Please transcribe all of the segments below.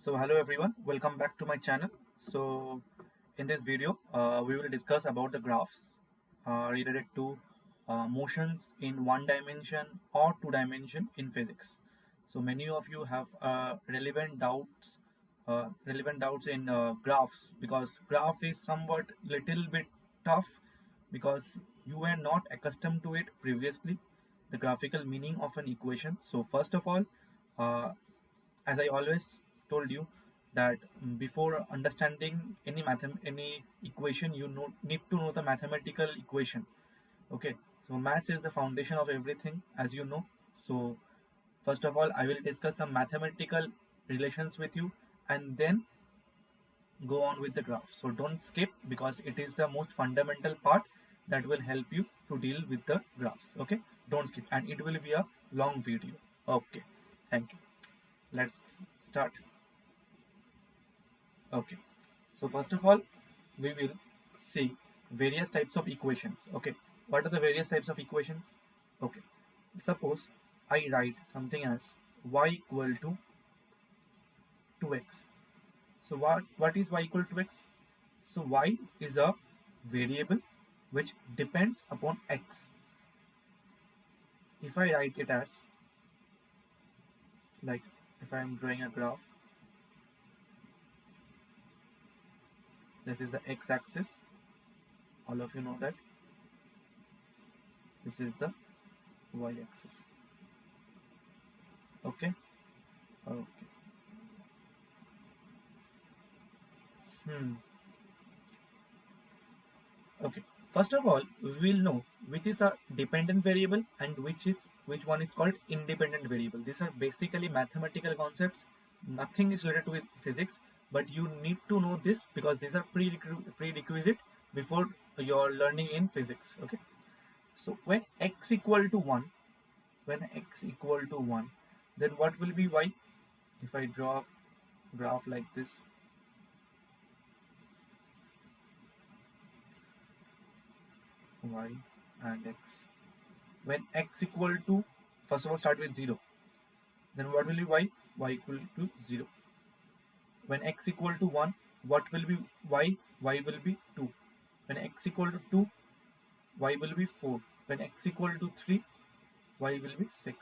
So hello everyone, welcome back to my channel. So in this video, we will discuss about the graphs related to motions in one dimension or two dimension in physics. So many of you have relevant doubts in graphs because graph is somewhat little bit tough because you were not accustomed to it previously, the graphical meaning of an equation. So first of all, uh, as I always told you that before understanding any equation, need to know the mathematical equation. Okay, so maths is the foundation of everything, as you know. So first of all, I will discuss some mathematical relations with you, and then go on with the graph. So don't skip because it is the most fundamental part that will help you to deal with the graphs. Okay, don't skip, and it will be a long video. Okay, thank you. Let's start. Okay, so first of all, we will see various types of equations. Okay, what are the various types of equations? Okay, suppose I write something as y equal to 2x. So what is y equal to x? So y is a variable which depends upon x. If I write it as, like, if I am drawing a graph, this is the x-axis. All of you know that. This is the y-axis. Okay. Okay. Okay. First of all, we will know which is a dependent variable and which one is called independent variable. These are basically mathematical concepts. Nothing is related with physics, but you need to know this because these are prerequisite before your learning in physics. Okay. So when x equal to 1, then what will be y? If I draw a graph like this, y and x. When x equal to, first of all, start with 0. Then what will be y? Y equal to 0. When x equal to 1, what will be y? Y will be 2. When x equal to 2, y will be 4. When x equal to 3, y will be 6.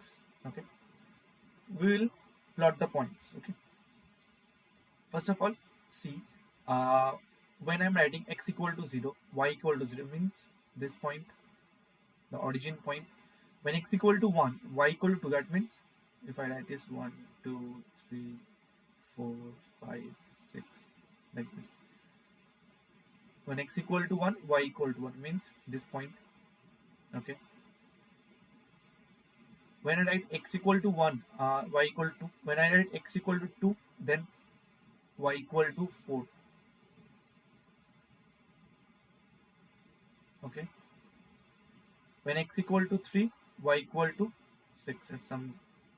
Okay. We will plot the points. Okay. First of all, see, uh, when I'm writing x equal to 0, y equal to 0 means this point, the origin point. When x equal to 1, y equal to 2, that means if I write this 1, 2, 3, 4, 5, 6, like this. When x equal to 1, y equal to 1 means this point. Okay. When I write x equal to 1, y equal to 2. When I write x equal to 2, then y equal to 4. Okay. When x equal to 3, y equal to 6 at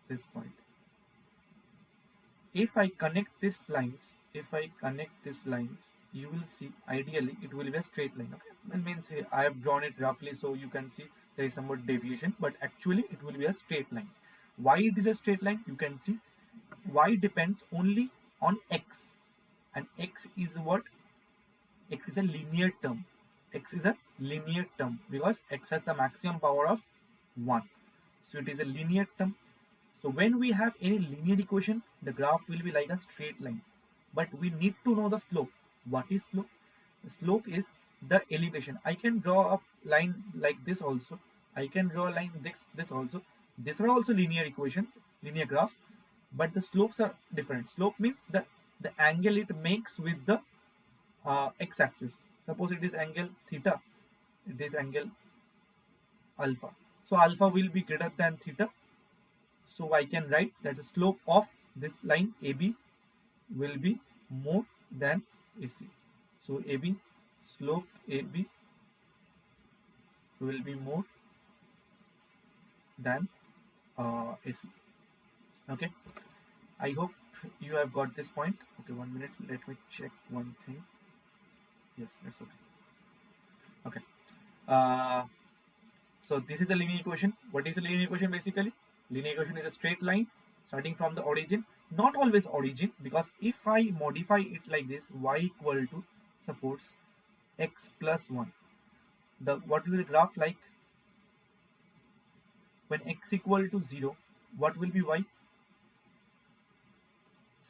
this point. If I connect these lines, you will see ideally it will be a straight line. Okay, that means I have drawn it roughly, so you can see there is somewhat deviation, but actually it will be a straight line. Why it is a straight line? You can see y depends only on x, and x is what? X is a linear term. X is a linear term because x has the maximum power of 1. So it is a linear term. So when we have any linear equation, the graph will be like a straight line. But we need to know the slope. What is slope? The slope is the elevation. I can draw a line like this also. I can draw a line this also. These are also linear equation, linear graphs, but the slopes are different. Slope means the angle it makes with the x-axis. Suppose it is angle theta, it is angle alpha. So alpha will be greater than theta. So I can write that the slope of this line AB will be more than AC. So slope AB will be more than AC. Okay. I hope you have got this point. Okay, 1 minute. Let me check one thing. Yes, that's okay. Okay. So this is a linear equation. What is a linear equation basically? Linear equation is a straight line starting from the origin not always origin, because if I modify it like this, y equal to suppose x plus 1, the what will the graph like? When x equal to 0, what will be y?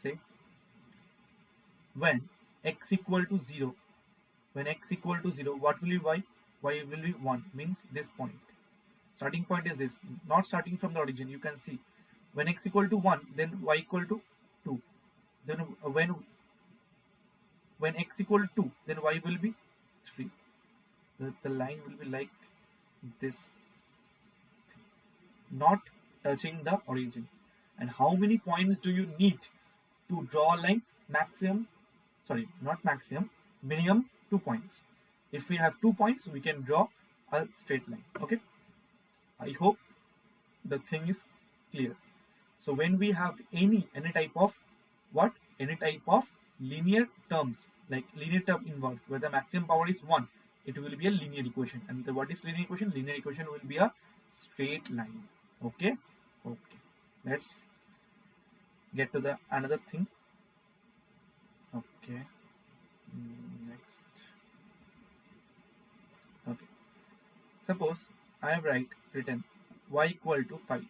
Say when x equal to 0, when x equal to 0, what will be y? Y will be 1, means this point. Starting point is this, not starting from the origin. You can see when x equal to 1, then y equal to 2. Then when x equal to 2, then y will be 3. The line will be like this, not touching the origin. And how many points do you need to draw a line? Maximum, sorry, not maximum, minimum 2 points. If we have 2 points, we can draw a straight line. Okay, I hope the thing is clear. So when we have any type of what, any type of linear terms, like linear term involved, where the maximum power is 1, it will be a linear equation. And what is linear equation? Linear equation will be a straight line. Okay, okay, let's get to the another thing. Okay, next. Okay, suppose I have written y equal to 5,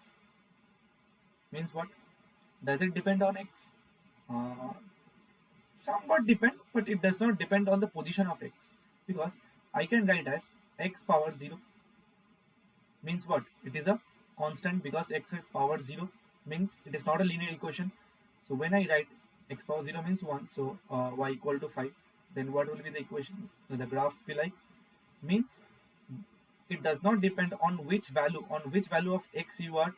means what? Does it depend on x? uh, Somewhat depend, but it does not depend on the position of x, because I can write as x power 0, means what? It is a constant, because x is power 0 means it is not a linear equation. So when I write x power 0 means 1, so y equal to 5, then what will be the equation? The graph be like, means it does not depend on which value of x you are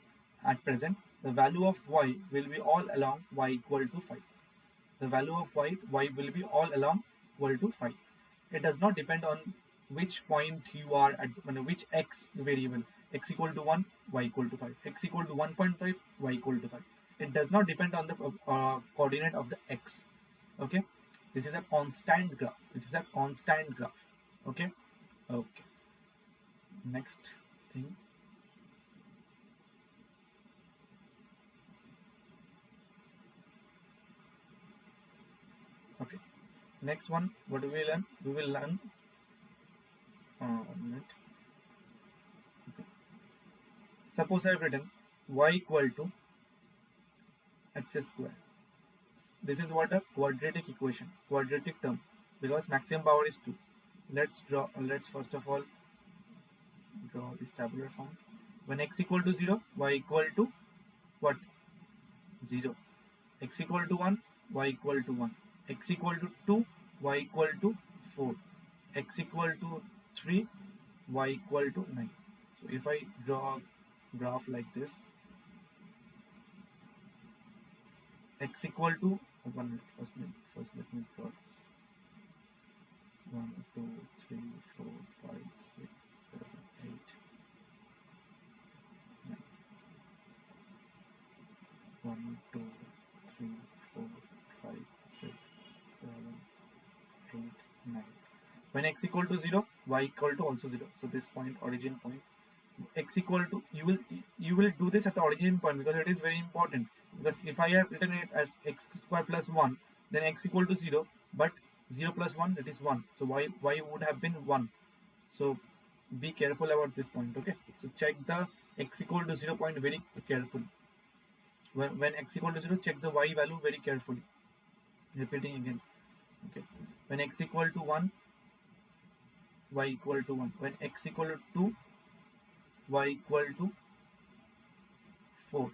at present. The value of y will be all along y equal to 5. The value of y will be all along equal to 5. It does not depend on which point you are at, which x variable. X equal to 1, y equal to 5. X equal to 1.5, y equal to 5. It does not depend on the coordinate of the x. Okay, this is a constant graph. Okay, okay. Next thing. Okay, next one, what do we learn? We will learn 1 minute. Okay. Suppose I have written y equal to x square. This is what a quadratic equation, quadratic term, because maximum power is 2. Let's first of all draw this tabular form. When x equal to 0, y equal to what? 0. X equal to 1, y equal to 1. X equal to 2, y equal to 4. X equal to 3, y equal to 9. So if I draw a graph like this, x equal to 1 minute. First let me draw this. 1, 2, 3, 4, 5, 6, 7, 8, 9. 1, 2, 3, 4, 5, 6, 7, 8, 9. When x equal to 0, y equal to also 0. So this point, origin point, x equal to, you will do this at the origin point, because it is very important. Because if I have written it as x square plus 1, then x equal to 0, but 0 plus 1, that is 1. So y would have been 1. So be careful about this point. Okay, so check the x equal to 0 point very carefully. When x equal to 0, check the y value very carefully. Repeating again. Okay, when x equal to 1, y equal to 1. When x equal to 2, y equal to 4.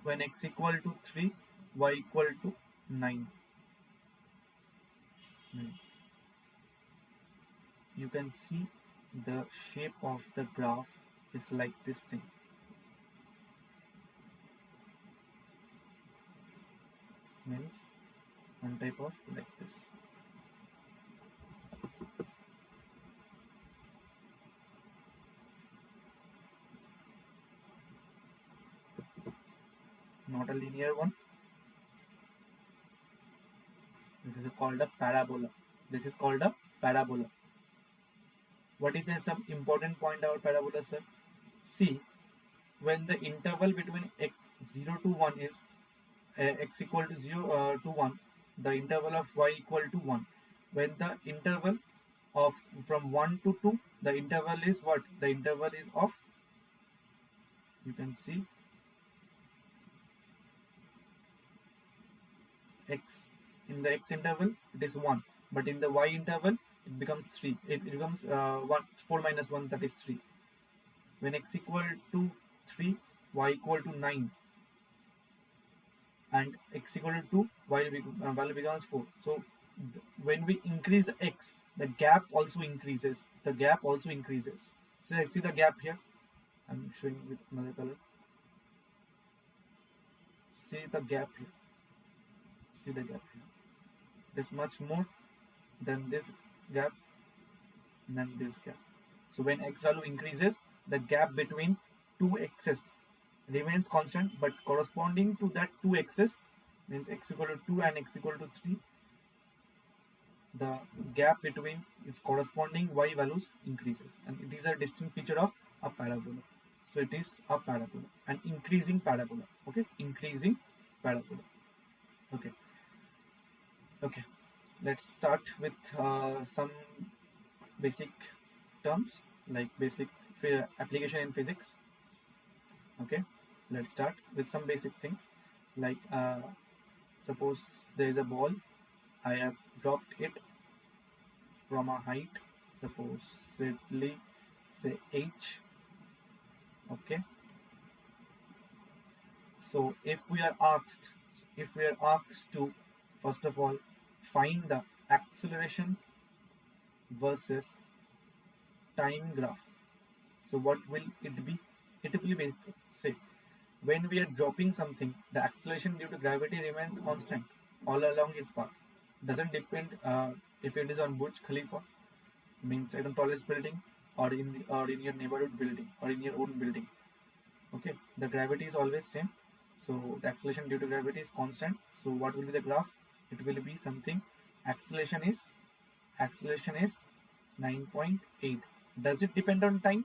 When x equal to 3, y equal to 9. You can see the shape of the graph is like this thing. Means one type of like this. Not a linear one. This is called a parabola. What is some important point about parabola, sir? See, when the interval between x 0 to 1 is x equal to 0 to 1, the interval of y equal to 1. When the interval of from 1 to 2, the interval is what? The interval is of, you can see, x. In the x interval it is 1, but in the y interval it becomes 3. It becomes 4 minus 1, that is 3. When x equal to 3, y equal to 9, and x equal to 2, value becomes 4. So when we increase the x, the gap also increases. The gap also increases. See the gap here. I'm showing with another color. See the gap here. See the gap here. It is much more than this gap, than this gap. So when x value increases, the gap between two x's remains constant, but corresponding to that two x's, means x equal to 2 and x equal to 3, the gap between its corresponding y values increases, and it is a distinct feature of a parabola. So it is a parabola, an increasing parabola. Okay, increasing parabola. Okay, let's start with some basic terms, like basic application in physics. Okay, let's start with some basic things, like suppose there is a ball. I have dropped it from a height, supposedly say h. Okay, so if we are asked to first of all find the acceleration versus time graph, so what will it be? It will be, say, when we are dropping something, the acceleration due to gravity remains constant all along its path. Doesn't depend if it is on Burj Khalifa, means at a tallest building, or in your neighborhood building, or in your own building. Okay, the gravity is always same, so the acceleration due to gravity is constant. So what will be the graph? It will be something, acceleration is 9.8. Does it depend on time?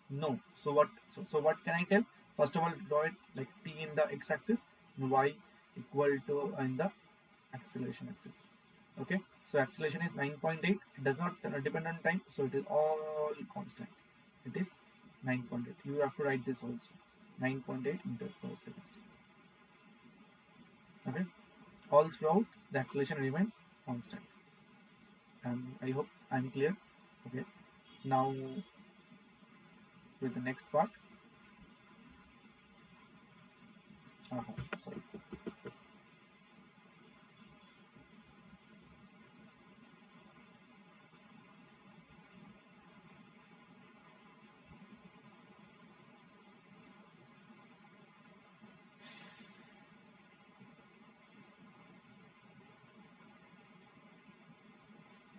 No. So what can I tell? First of all, draw it like t in the x-axis, y equal to in the acceleration axis. Okay, so acceleration is 9.8. It does not depend on time, so it is all constant. It is 9.8. You have to write this also, 9.8 meters per second. Okay, all throughout the acceleration remains constant, and I hope I'm clear. Okay, now with the next part. Sorry.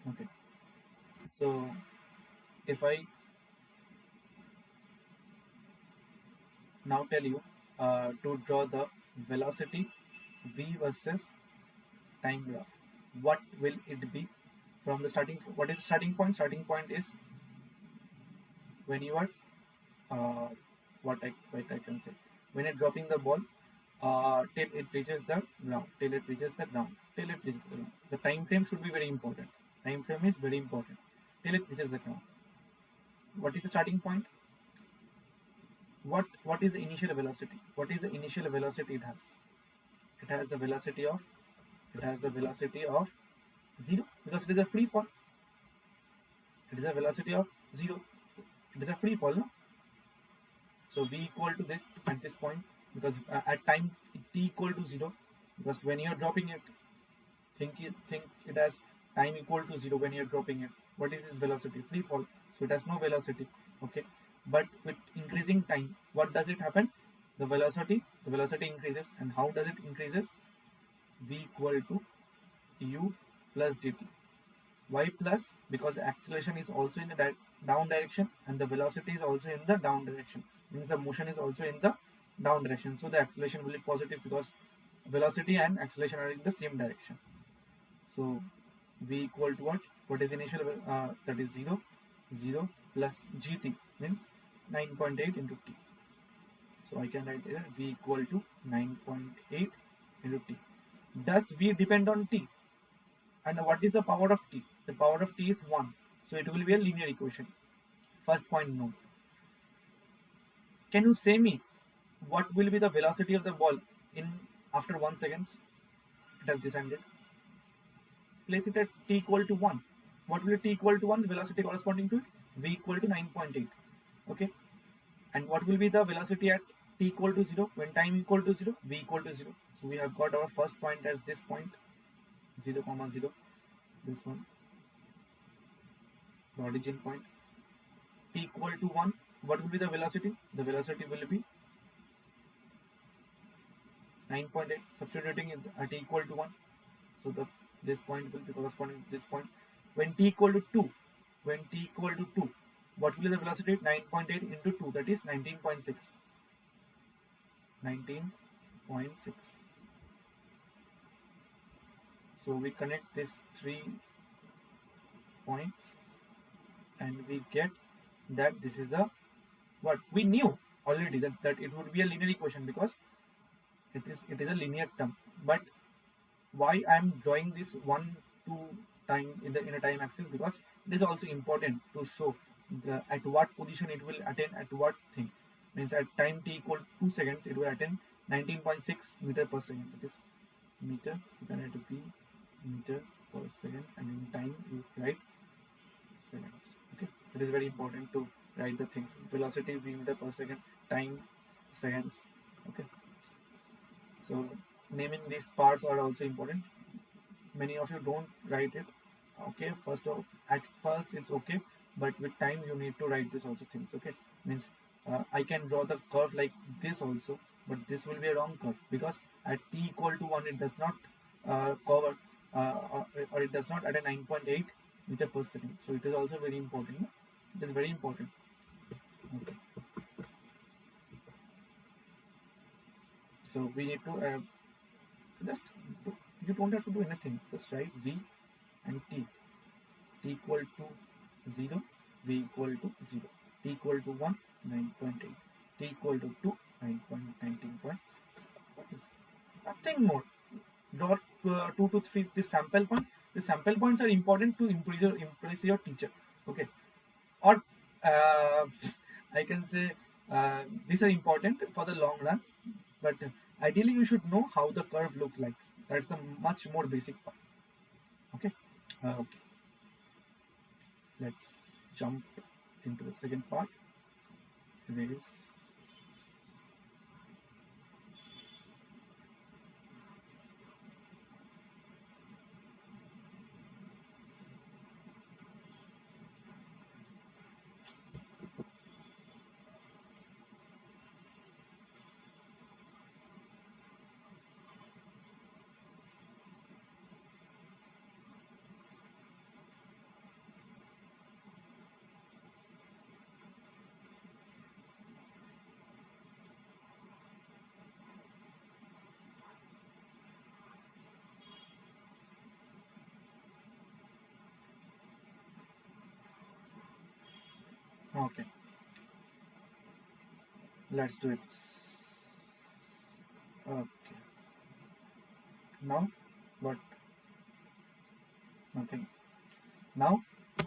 Okay, so if I now tell you to draw the velocity v versus time graph, what will it be from the starting? What is starting point? Starting point is when you are what I can say, when you're dropping the ball till it reaches the ground. The time frame should be very important. Time frame is very important. Till it reaches the ground. What is the starting point? What is the initial velocity? What is the initial velocity it has? It has the velocity of 0, because it is a free fall. It is a velocity of 0. It is a free fall, no? So v equal to this at this point, because at time t equal to 0, because when you are dropping it, think it as time equal to 0 when you are dropping it. What is its velocity? Free fall, so it has no velocity. Okay, but with increasing time, what does it happen? The velocity increases. And how does it increases? V equal to u plus dt. Why plus? Because the acceleration is also in the down direction, and the velocity is also in the down direction, means the motion is also in the down direction, so the acceleration will be positive, because velocity and acceleration are in the same direction. So v equal to what? What is initial? That is 0, 0 plus gt means 9.8 into t. So I can write here v equal to 9.8 into t. Does v depend on t? And what is the power of t? The power of t is 1. So it will be a linear equation. First point, no. Can you say me what will be the velocity of the ball in after 1 second? It has descended. Place it at t equal to 1. What will t equal to 1? Velocity corresponding to it? V equal to 9.8. Okay. And what will be the velocity at t equal to 0? When time equal to 0? V equal to 0. So we have got our first point as this point, 0, 0. This one, the origin point. T equal to 1. What will be the velocity? The velocity will be 9.8. Substituting at t equal to 1. So this point will be corresponding to this point. When t equal to 2, what will be the velocity? 9.8 into 2, that is 19.6. 19.6. So we connect these 3 points and we get that this is a, what we knew already, that it would be a linear equation because it is a linear term. But why I am drawing this 1, 2 time in a time axis? Because it is also important to show at what position it will attain at what thing. Means at time t equal 2 seconds it will attain 19.6 meter per second. That is meter, you can write v meter per second, and in time you write seconds. Okay, it is very important to write the things. Velocity v meter per second, time seconds. Okay, so naming these parts are also important. Many of you don't write it. Okay, at first it's okay, but with time you need to write this also things. Okay, means I can draw the curve like this also, but this will be a wrong curve because at t equal to 1 it does not cover or it does not at a 9.8 meter per second. So it is also very important. No? It is very important. Okay. So we need to just you don't have to do anything. Just write v and t equal to 0, v equal to 0, t equal to 1, 9.8, t equal to 2, 19.6. Nothing more. Draw 2 to 3 the sample point. The sample points are important to impress your teacher. Okay, or I can say these are important for the long run, but ideally you should know how the curve looks like. That's the much more basic part. Okay. Okay. Let's jump into the second part. There is okay. Let's do it. Okay. Now, what? Nothing. Now,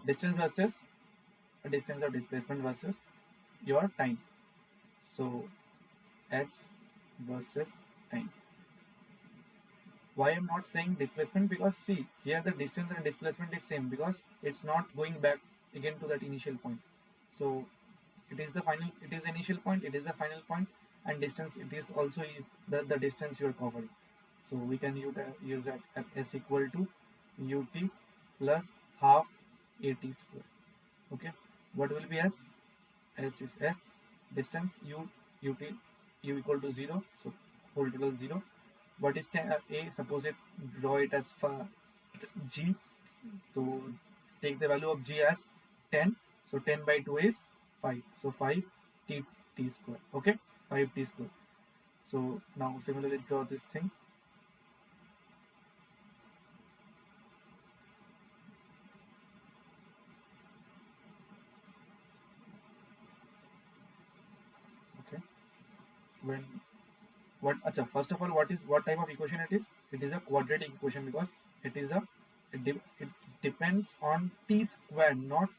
distance versus distance of displacement versus your time. So, s versus time. Why I'm not saying displacement? Because see, here the distance and displacement is same because it's not going back again to that initial point. So it is the final, it is initial point, it is the final point, and distance, it is also the distance you are covering. So we can use that at s equal to ut plus half at square. Okay, what will be s? S is s, distance u equal to 0, so whole total 0. What is a? Suppose it draw it as g. So take the value of g as 10. So 10 by 2 is 5. So 5 t square. Okay, 5 t square. So now similarly draw this thing. when what acha, first of all, what type of equation it is? It is a quadratic equation because it is a it depends on t square, not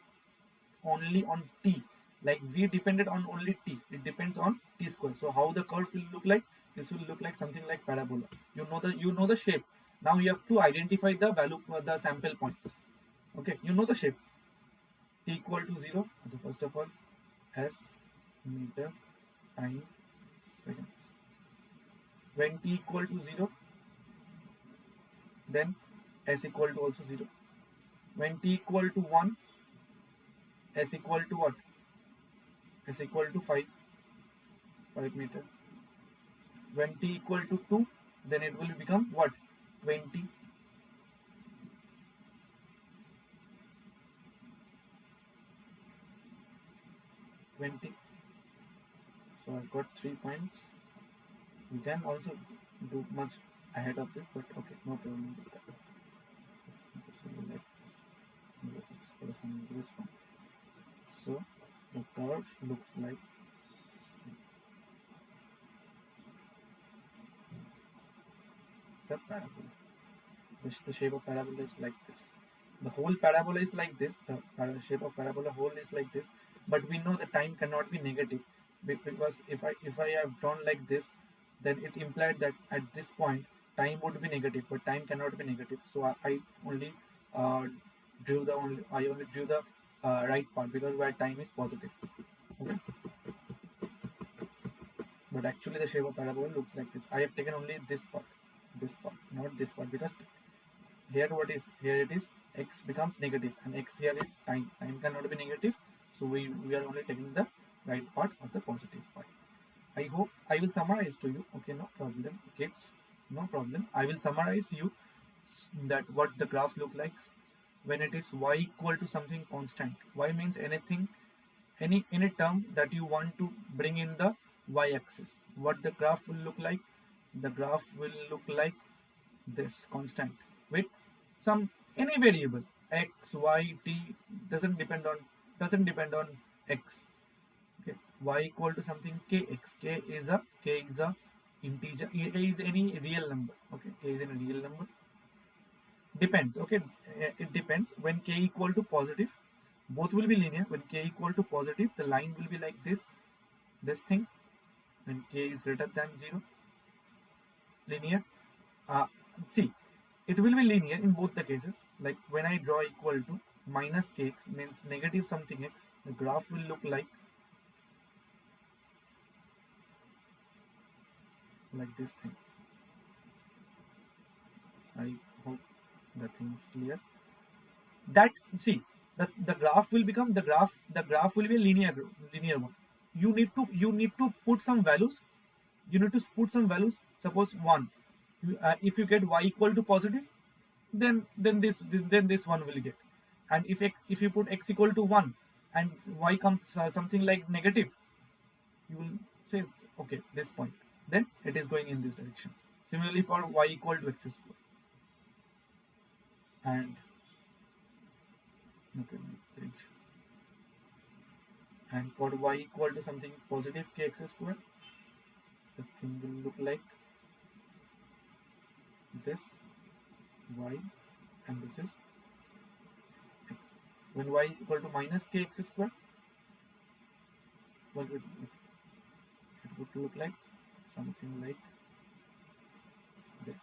only on t. Like we depended on only t, it depends on t square. So how the curve will look like? This will look like something like parabola. You know the shape. Now you have to identify the value, the sample points. Okay, you know the shape. T equal to 0. So first of all, s meter time seconds. When t equal to 0, then s equal to also 0. When t equal to 1, s equal to what? S equal to 5 meter. When t equal to 2, then it will become what? 20. So I've got 3 points. We can also do much ahead of this, but okay, no problem with that. This will be like this. This is corresponding to this one. So the curve looks like this thing. It's a parabola. The shape of parabola is like this. The whole parabola is like this. The shape of parabola whole is like this. But we know the time cannot be negative, because if I have drawn like this, then it implied that at this point time would be negative, but time cannot be negative. So I only drew the right part, because where time is positive. Okay. But actually the shape of parabola looks like this. I have taken only this part, not this part, because here it is x becomes negative, and x here is time. Time cannot be negative, so we are only taking the right part of the positive part. I hope I will summarize to you. Okay, no problem, kids, no problem. I will summarize you that what the graph look like when it is y equal to something constant. Y means anything, any term that you want to bring in the y-axis. What the graph will look like? The graph will look like this, constant, with some any variable x, y, t, doesn't depend on x. Okay, y equal to something kx. K is a integer. K is any real number. Okay, k is any real number. Depends. Okay, it depends. When k equal to positive, both will be linear. When k equal to positive, the line will be like this thing. When k is greater than 0, linear. See, it will be linear in both the cases. Like when I draw equal to minus kx means negative something x, the graph will look like this thing. I hope the thing is clear. That, see, the graph will become the graph will be a linear one. You need to put some values. You need to put some values. Suppose 1. If you get y equal to positive, then this one will get. And if you put x equal to 1 and y comes something like negative, you will say, okay, this point, then it is going in this direction. Similarly for y equal to x square, and okay, page. And for y equal to something positive kx square, the thing will look like this, y, and this is x. When y is equal to minus kx square, what would it would look like? Something like this.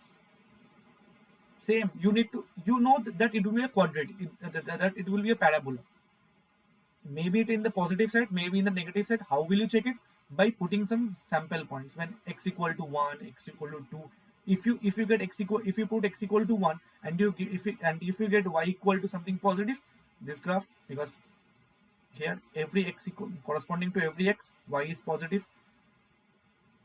Same, you need to, that it will be a quadratic, that it will be a parabola. Maybe it in the positive side, maybe in the negative side. How will you check it? By putting some sample points. When x equal to 1, x equal to 2, if you get x equal, if you put x equal to 1 and if you get y equal to something positive, this graph, because here every x equal corresponding to every x, y is positive.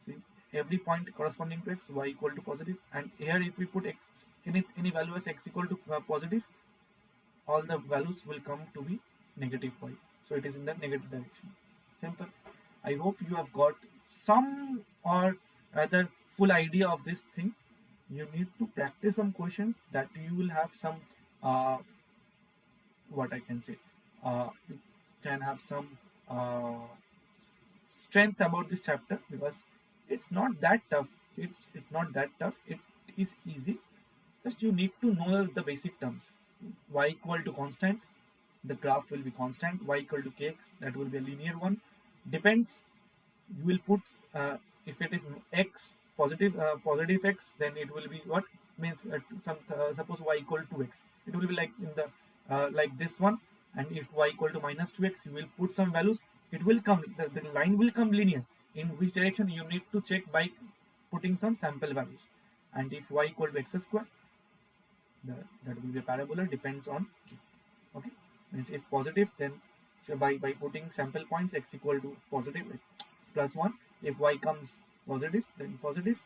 See, every point corresponding to x, y equal to positive. And here if we put x, any value as x equal to positive, all the values will come to be negative y. So it is in the negative direction. Simple. I hope you have got some or other full idea of this thing. You need to practice some questions that you will have some what I can say, you can have some strength about this chapter, because It's not that tough. It's not that tough. It is easy. Just you need to know the basic terms. Y equal to constant, the graph will be constant. Y equal to kx, that will be a linear one. Depends. You will put if it is x positive x, then it will be what means suppose y equal to x. It will be like in the like this one. And if y equal to minus 2x, you will put some values. It will come. The line will come linear. In which direction you need to check by putting some sample values. And if y equal to x square, that will be a parabola, depends on k. Okay, means if positive, then so by putting sample points, x equal to positive plus 1. If y comes positive, then positive.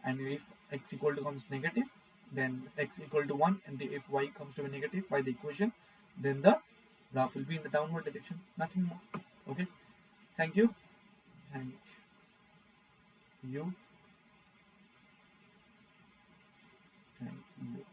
And if x equal to comes negative, then x equal to 1. And if y comes to be negative by the equation, then the graph will be in the downward direction. Nothing more. Okay, thank you. Thank you. Thank you.